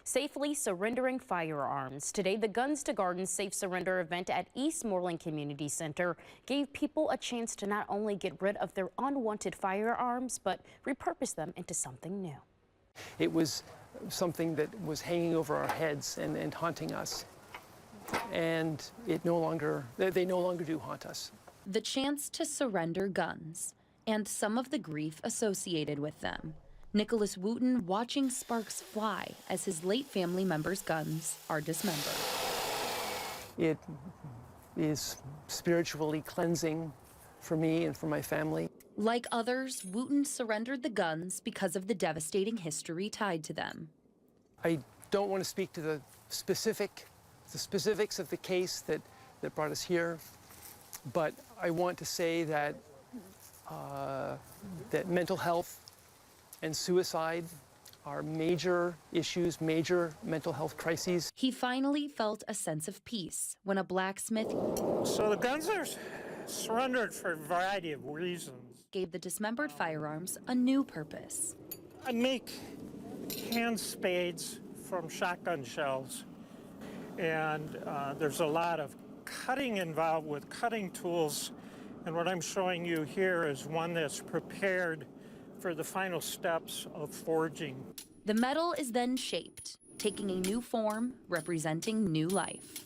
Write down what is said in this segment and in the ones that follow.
safely surrendering firearms. Today, the Guns to Gardens Safe Surrender event at Eastmorland Community Center gave people a chance to not only get rid of their unwanted firearms, but repurpose them into something new. It was something that was hanging over our heads and haunting us. And they no longer do haunt us. The chance to surrender guns and some of the grief associated with them. Nicholas Wooten watching sparks fly as his late family members' guns are dismembered. It is spiritually cleansing for me and for my family. Like others, Wooten surrendered the guns because of the devastating history tied to them. I don't want to speak to the specifics of the case that brought us here, but I want to say that that mental health and suicide are major issues, major mental health crises. He finally felt a sense of peace when a blacksmith So the guns are surrendered for a variety of reasons. Gave the dismembered firearms a new purpose. I make hand spades from shotgun shells, and there's a lot of cutting involved with cutting tools, and what I'm showing you here is one that's prepared for the final steps of forging. The metal is then shaped, taking a new form, representing new life.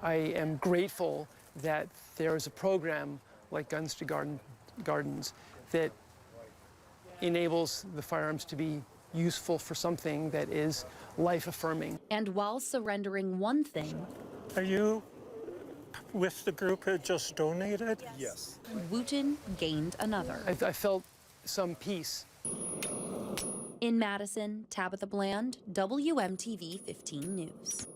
I am grateful that there is a program like Guns to Gardens that enables the firearms to be useful for something that is life-affirming. And while surrendering one thing, Are you with the group who just donated? Yes. Wooten gained another. I felt some peace. In Madison, Tabitha Bland, WMTV 15 News.